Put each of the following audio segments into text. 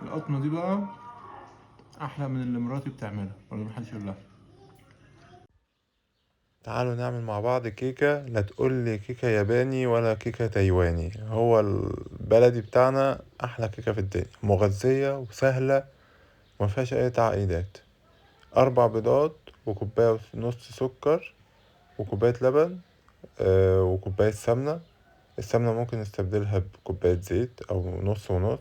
القطمة دي بقى أحلى من اللي مراتي بتعملها ولا محدش يقول لها. تعالوا نعمل مع بعض كيكة، لا تقولي كيكة ياباني ولا كيكة تايواني. هو البلدي بتاعنا أحلى كيكة في الدنيا، مغذية وسهلة ومفيهاش أي تعقيدات. 4 بيضات وكوباية ونص سكر وكوباية لبن، وكوباية سمنة. السمنة ممكن نستبدلها بكوباية زيت أو نص ونص،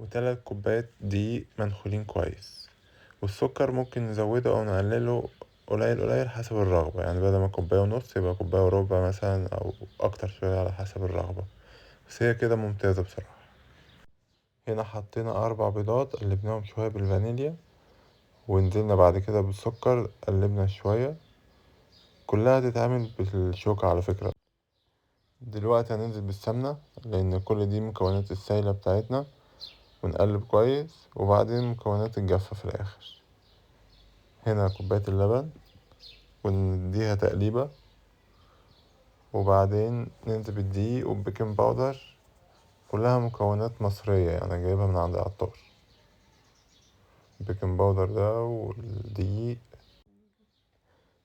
و3 كوبايات دقيق منخولين كويس. والسكر ممكن نزوده أو نقلله قليل قليل حسب الرغبة، يعني بدل ما كوباية ونص يبقى كوباية وربع مثلا أو أكتر شوية على حسب الرغبة. بس هي كده ممتازة بصراحة. هنا حطينا 4 بيضات قلبناهم شوية بالفانيليا، ونزلنا بعد كده بالسكر قلبنا شوية. كلها تتعمل بالشوكة على فكرة. دلوقتي هننزل بالسمنة لأن كل دي مكونات السايلة بتاعتنا، ونقلب كويس وبعدين مكونات الجافة في الآخر. هنا كوباية اللبن ونديها تقليبة، وبعدين ننزل بالدقيق والبيكنج باودر. كلها مكونات مصرية يعني جايبها من عند العطار. البيكنج باودر ده والدقيق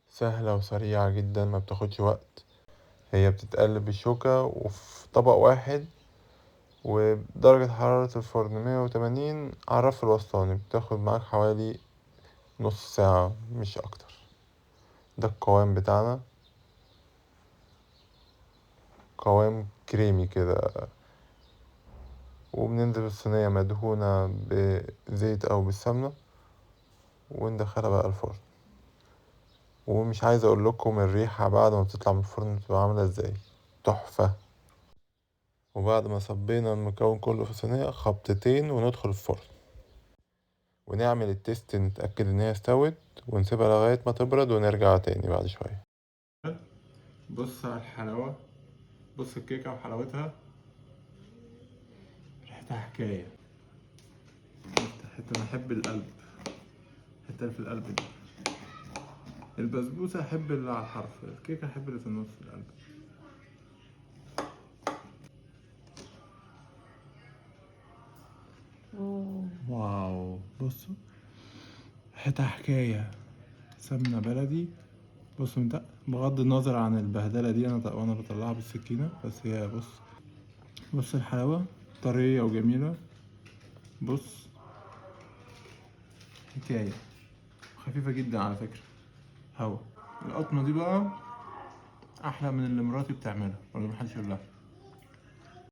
سهلة وسريعة جدا، ما بتاخدش وقت. هي بتتقلب بالشوكة وفي طبق واحد، ودرجة حرارة الفرن 180 على الرف الوسطاني. بتاخد معاك حوالي نص ساعة مش أكتر. ده القوام بتاعنا، قوام كريمي كده. وبننزل الصينية مدهونة بزيت أو بالسمنة، وندخلها بقى الفرن. ومش عايز أقول لكم الريحة بعد ما بتطلع من الفرن بتبقى عاملة ازاي، تحفة. وبعد ما صبينا المكون كله في صينية، خبطتين وندخل الفرن ونعمل التيست نتأكد إن هي استوت، ونسيبها لغاية ما تبرد ونرجع تاني بعد شوية. بص على الحلاوة، بص الكيكة وحلاوتها، ريحتها حكاية. حتة بحب القلب، الحتة اللي في القلب دي. البسبوسة أحب اللي على الحرف، الكيكة أحب اللي في النص القلب. واو، بصوا ريحتها حكاية. سمنة بلدي. بص بغض النظر عن البهدلة دي وانا بطلعها بالسكينة، بس هي بص الحلاوة طرية وجميلة. بص حكاية، خفيفة جدا على فكرة. هوا القطمة دي بقى أحلى من اللي مراتي بتعملها ولا محدش يقول لها.